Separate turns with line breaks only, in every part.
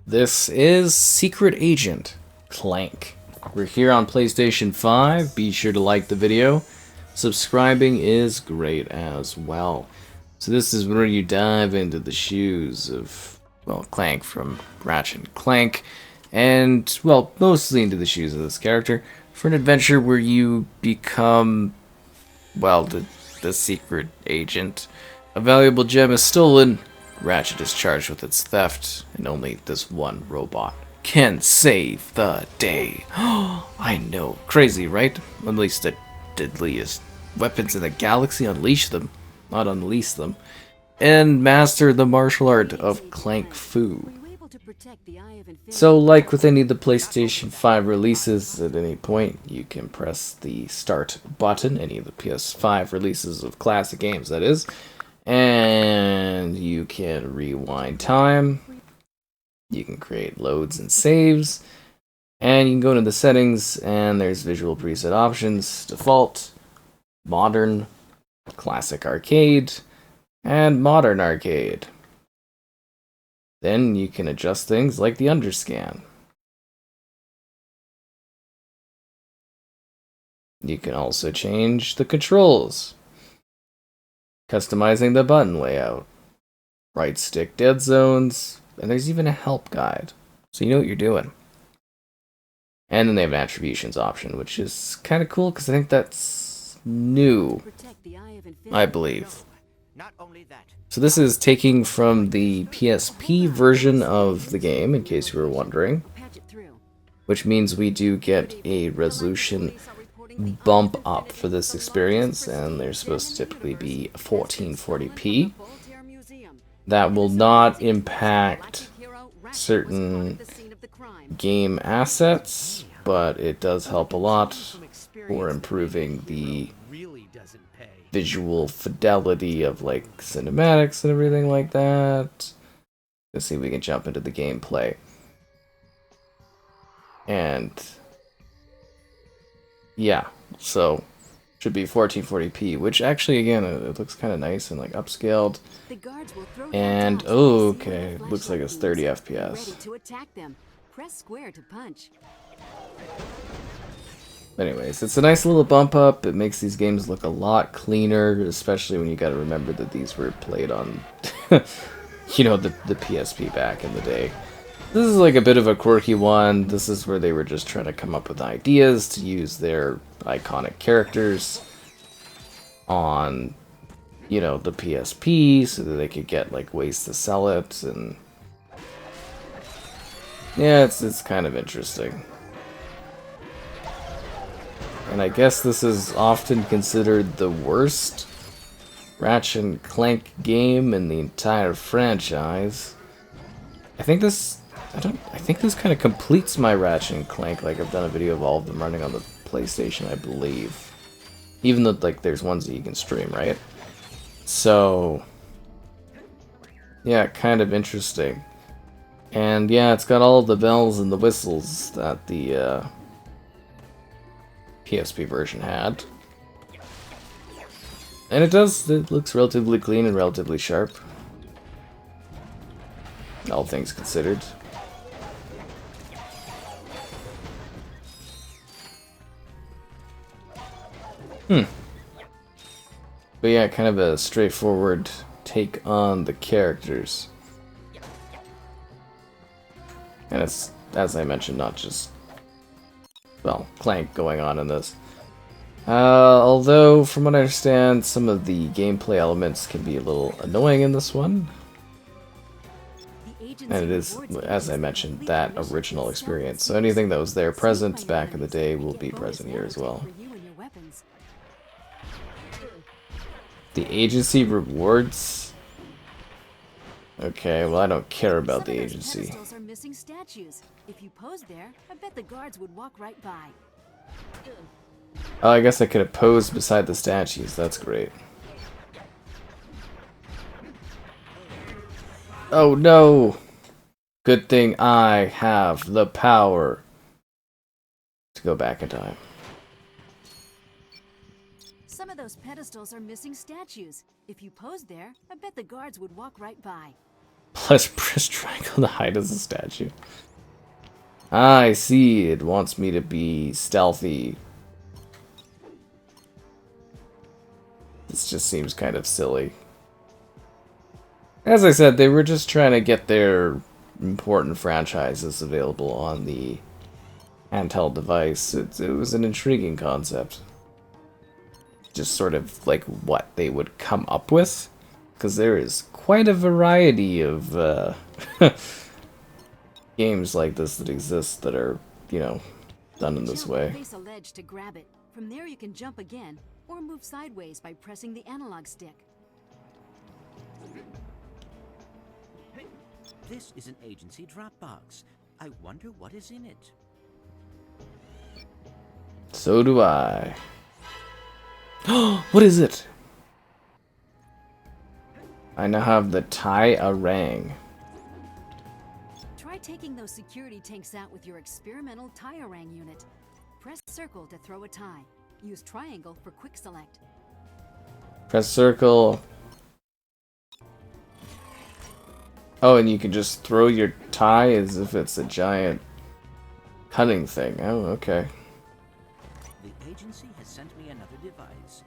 This is Secret Agent Clank. We're here on PlayStation 5. Be sure to like the video. Subscribing is great as well. So this is where you dive into the shoes of, well, Clank from Ratchet Clank. And, well, mostly into the shoes of this character for an adventure where you become, well, the secret agent. A valuable gem is stolen. Ratchet is charged with its theft, and only this one robot can save the day. I know. Crazy, right? Unleash the deadliest weapons in the galaxy. Unleash them. Not unleash them. And master the martial art of Clank-Fu. So, like with any of the PlayStation 5 releases, at any point you can press the start button, any of the PS5 releases of classic games, that is, and you can rewind time, you can create loads and saves, and you can go into the settings, and there's visual preset options, default, modern, classic arcade, and modern arcade. Then you can adjust things like the underscan. You can also change the controls, customizing the button layout, right stick dead zones, and there's even a help guide, so you know what you're doing. And then they have an attributions option, which is kind of cool because I think that's new, I believe. So this is taking from the PSP version of the game, in case you were wondering, which means we do get a resolution bump up for this experience, and they're supposed to typically be 1440p. That will not impact certain game assets, but it does help a lot for improving the visual fidelity of like cinematics and everything like that. Let's see if we can jump into the gameplay. And yeah, so should be 1440p, which actually, again, it looks kind of nice and like upscaled. And oh, okay, looks like it's 30 FPS. Anyways, it's a nice little bump up. It makes these games look a lot cleaner, especially when you got to remember that these were played on, you know, the PSP back in the day. This is like a bit of a quirky one. This is where they were just trying to come up with ideas to use their iconic characters on, you know, the PSP so that they could get like ways to sell it, and yeah, it's kind of interesting. And I guess this is often considered the worst Ratchet Clank game in the entire franchise. I think this kind of completes my Ratchet Clank. Like, I've done a video of all of them running on the PlayStation, I believe. Even though, like, there's ones that you can stream, right? So, yeah, kind of interesting. And yeah, it's got all the bells and the whistles that the PSP version had. And it looks relatively clean and relatively sharp, all things considered. But yeah, kind of a straightforward take on the characters. And it's, as I mentioned, not just, well, Clank going on in this. Although, from what I understand, some of the gameplay elements can be a little annoying in this one. And it is, as I mentioned, that original experience. So anything that was there present back in the day will be present here as well. The agency rewards? Okay, well, I don't care about the agency.
If you posed there, I bet the guards would walk right by.
Oh, I guess I could have posed beside the statues. That's great. Oh no! Good thing I have the power to go back in time.
Some of those pedestals are missing statues. If you posed there, I bet the guards would walk right by.
Plus press triangle to hide as a statue. Ah, I see. It wants me to be stealthy. This just seems kind of silly. As I said, they were just trying to get their important franchises available on the handheld device. It was an intriguing concept. Just sort of like what they would come up with. Because there is quite a variety of games like this that exist that are, you know, done in this way.
Place a ledge to grab it. From there you can jump again, or move sideways by pressing the analog stick.
This is an agency Dropbox. I wonder what is in it.
So do I. What is it? I now have the tie-a-rang.
Try taking those security tanks out with your experimental tie-a-rang unit. Press circle to throw a tie. Use triangle for quick select.
Press circle. Oh, and you can just throw your tie as if it's a giant cutting thing. Oh, okay.
The agency has sent me another device.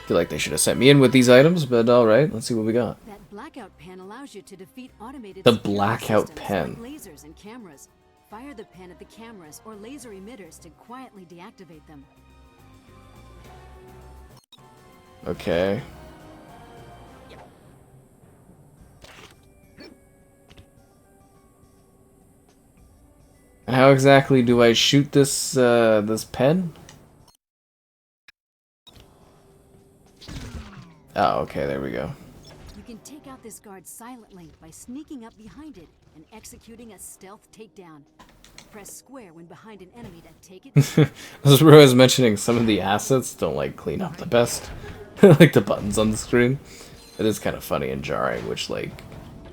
Feel like they should have sent me in with these items, but alright, let's see what we got.
That blackout pen allows you to defeat automated
The
security
blackout
systems
pen.
like lasers and cameras. Fire the pen at the cameras or laser emitters to quietly deactivate them.
Okay. And how exactly do I shoot this this pen? Oh, okay, there we go.
You can take out this guard silently by sneaking up behind it and executing a stealth takedown. Press square when behind an enemy to take it.
This is where I was mentioning some of the assets don't like clean up the best. Like the buttons on the screen. It is kind of funny and jarring which like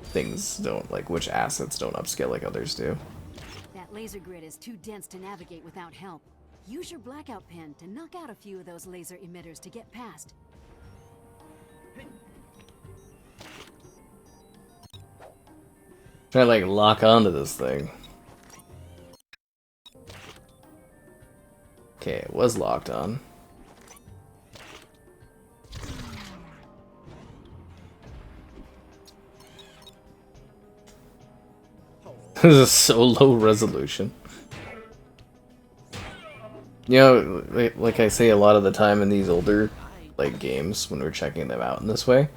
things don't like which assets don't upscale like others do.
That laser grid is too dense to navigate without help. Use your blackout pen to knock out a few of those laser emitters to get past.
Try to like lock onto this thing. Okay, it was locked on. This is so low resolution. You know, like I say a lot of the time in these older like games when we're checking them out in this way,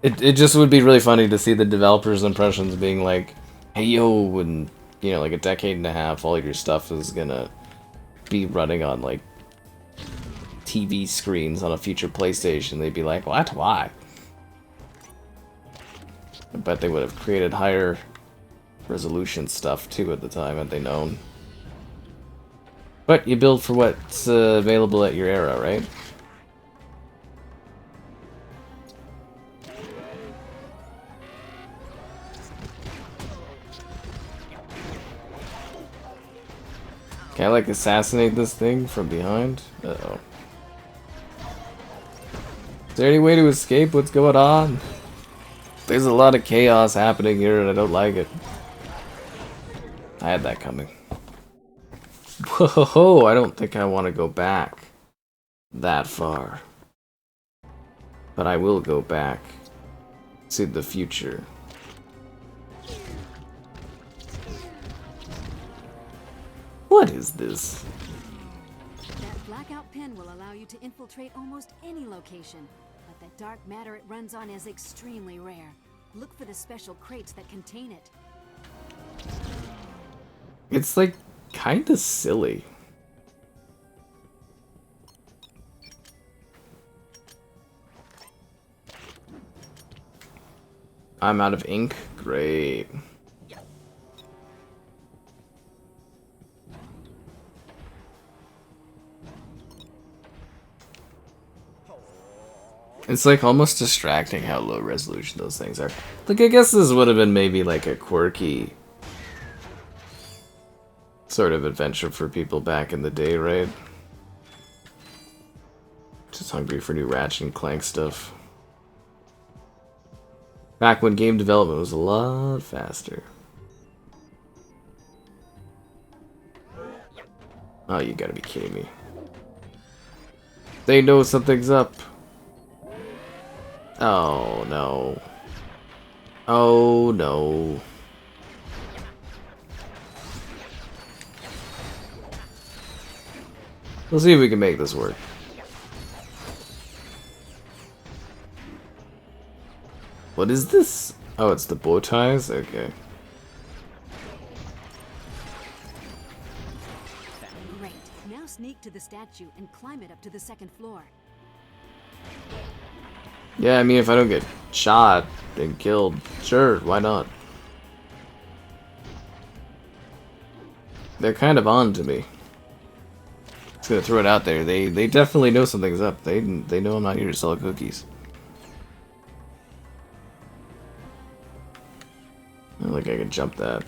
it just would be really funny to see the developers' impressions being like, hey yo, and you know, like a decade and a half, all your stuff is gonna be running on like TV screens on a future PlayStation. They'd be like, what? Why? I bet they would have created higher resolution stuff too at the time had they known. But you build for what's available at your era, right? Can I like assassinate this thing from behind? Uh-oh. Is there any way to escape? What's going on? There's a lot of chaos happening here and I don't like it. I had that coming. Whoa, I don't think I want to go back that far. But I will go back to the future. What is this?
That blackout pen will allow you to infiltrate almost any location, but the dark matter it runs on is extremely rare. Look for the special crates that contain it.
It's like kinda silly. I'm out of ink? Great. It's like almost distracting how low resolution those things are. Like I guess this would have been maybe like a quirky sort of adventure for people back in the day, right? Just hungry for new Ratchet and Clank stuff. Back when game development was a lot faster. Oh, you gotta be kidding me. They know something's up. Oh, no. Oh, no. Let's see if we can make this work. What is this? Oh, it's the bow ties? Okay.
Great. Now sneak to the statue and climb it up to the second floor.
Yeah, I mean, if I don't get shot and killed, sure, why not? They're kind of on to me. Just gonna throw it out there. They definitely know something's up. They know I'm not here to sell cookies. I don't think I can jump that.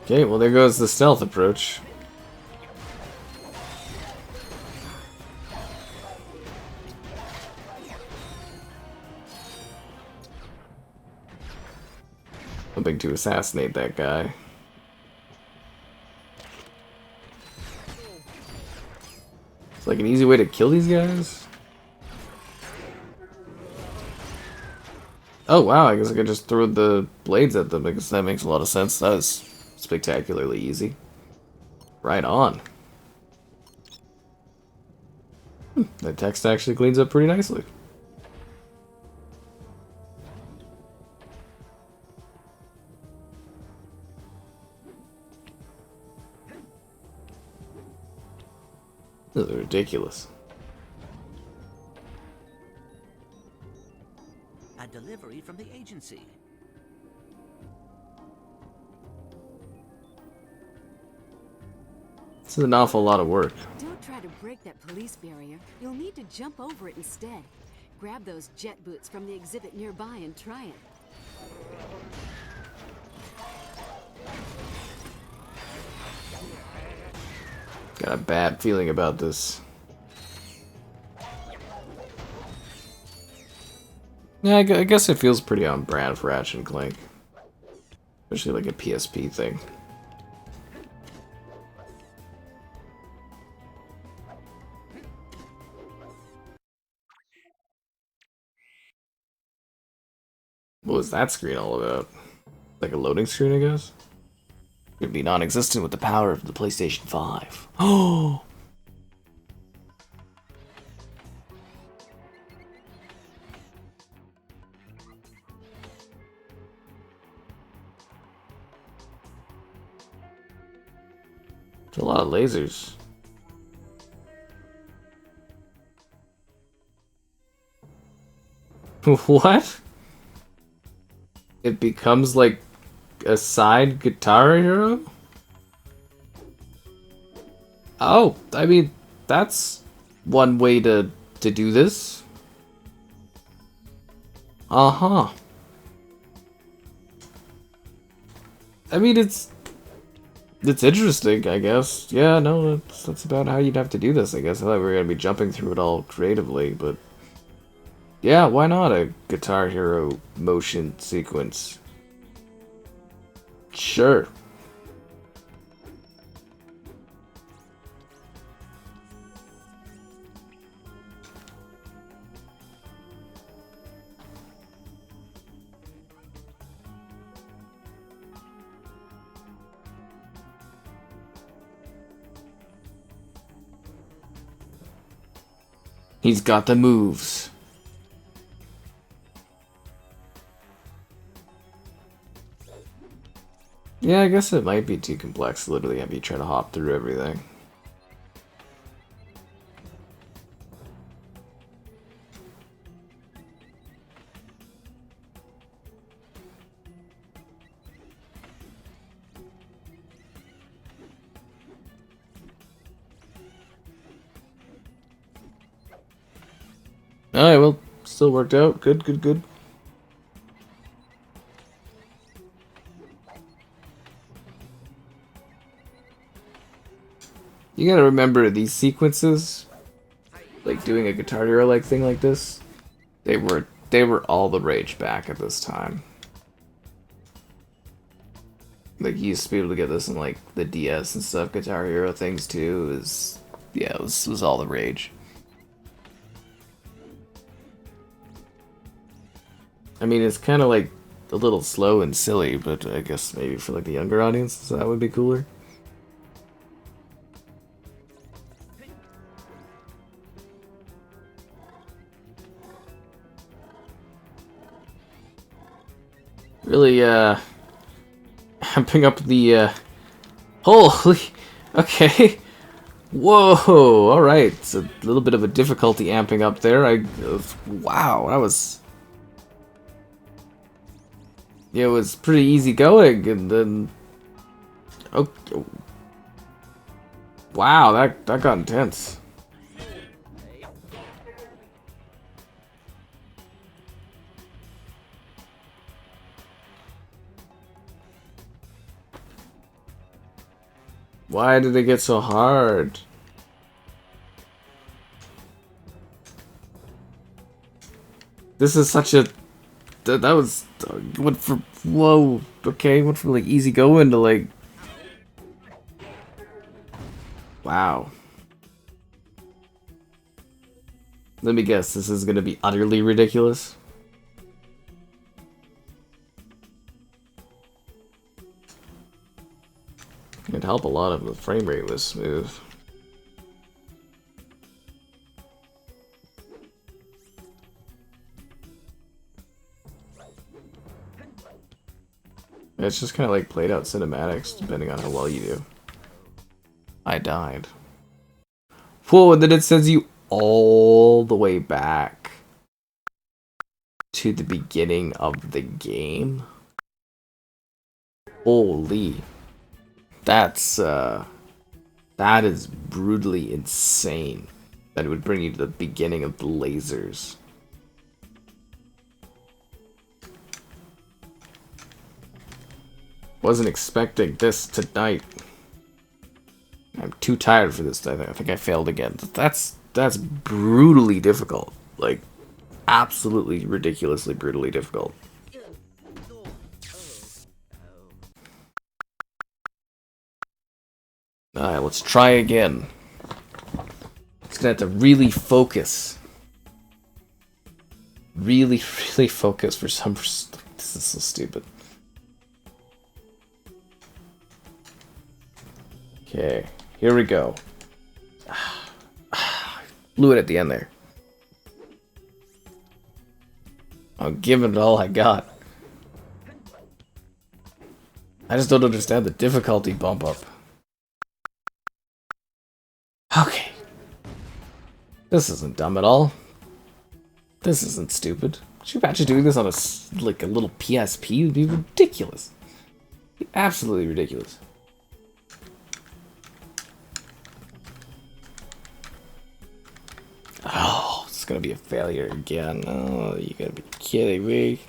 Okay, well there goes the stealth approach. Hoping to assassinate that guy. It's like an easy way to kill these guys. Oh wow, I guess I could just throw the blades at them. I guess that makes a lot of sense. That was spectacularly easy. Right on. That text actually cleans up pretty nicely. This is ridiculous.
A delivery from the agency.
This is an awful lot of work.
Don't try to break that police barrier. You'll need to jump over it instead. Grab those jet boots from the exhibit nearby and try it.
Got a bad feeling about this. Yeah, I guess it feels pretty on brand for Ratchet Clank. Especially like a PSP thing. What was that screen all about? Like a loading screen, I guess? Could be non-existent with the power of the PlayStation 5. Oh! It's a lot of lasers. What? It becomes like a side guitar hero? Oh, I mean, that's one way to do this. Uh-huh. I mean, it's interesting, I guess. Yeah, no, that's about how you'd have to do this, I guess. I thought we were gonna be jumping through it all creatively, but yeah, why not a Guitar Hero motion sequence? Sure. He's got the moves. Yeah, I guess it might be too complex to literally have you try to hop through everything. Alright, well, still worked out. Good, good, good. You gotta remember these sequences, like doing a Guitar Hero like thing like this, they were all the rage back at this time. Like you used to be able to get this in like the DS and stuff, Guitar Hero things too. It was all the rage. I mean, it's kind of like a little slow and silly, but I guess maybe for like the younger audience, that would be cooler. Really, amping up the, holy, okay, whoa, alright, it's a little bit of a difficulty amping up there, wow, that was, yeah, it was pretty easy going, and then, okay, wow, that got intense. Why did it get so hard? This is such a... That was... Went from... Whoa. Okay, went from like easy going to like... Wow. Let me guess, this is gonna be utterly ridiculous. It'd help a lot if the frame rate was smooth. It's just kind of like played out cinematics, depending on how well you do. I died. Whoa, and then it sends you all the way back to the beginning of the game? Holy. That is brutally insane. That it would bring you to the beginning of the lasers. Wasn't expecting this tonight. I'm too tired for this. I think I failed again. That's brutally difficult. Like, absolutely ridiculously brutally difficult. Alright, let's try again. It's gonna have to really focus. Really focus for some... This is so stupid. Okay, here we go. Blew it at the end there. I'm giving it all I got. I just don't understand the difficulty bump up. Okay. This isn't dumb at all. This isn't stupid. Could you imagine doing this on a little PSP? It would be ridiculous. It'd be absolutely ridiculous. Oh, it's gonna be a failure again. Oh, you gotta be kidding me.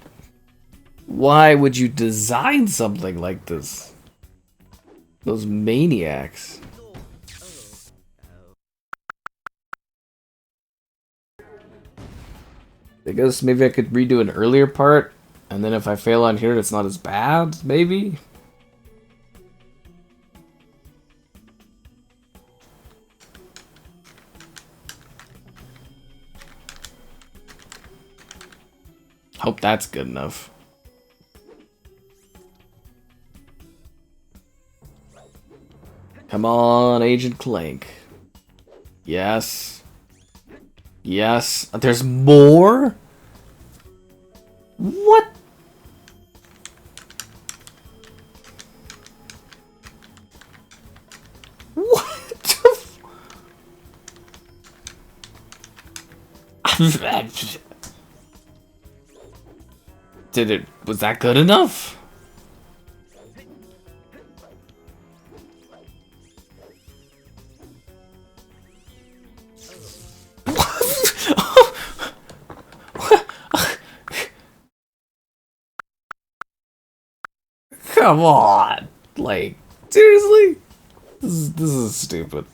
Why would you design something like this? Those maniacs. I guess maybe I could redo an earlier part, and then if I fail on here, it's not as bad, maybe? Hope that's good enough. Come on, Agent Clank. Yes. Yes. There's more? What? What the was that good enough? Come on, like seriously, this is stupid.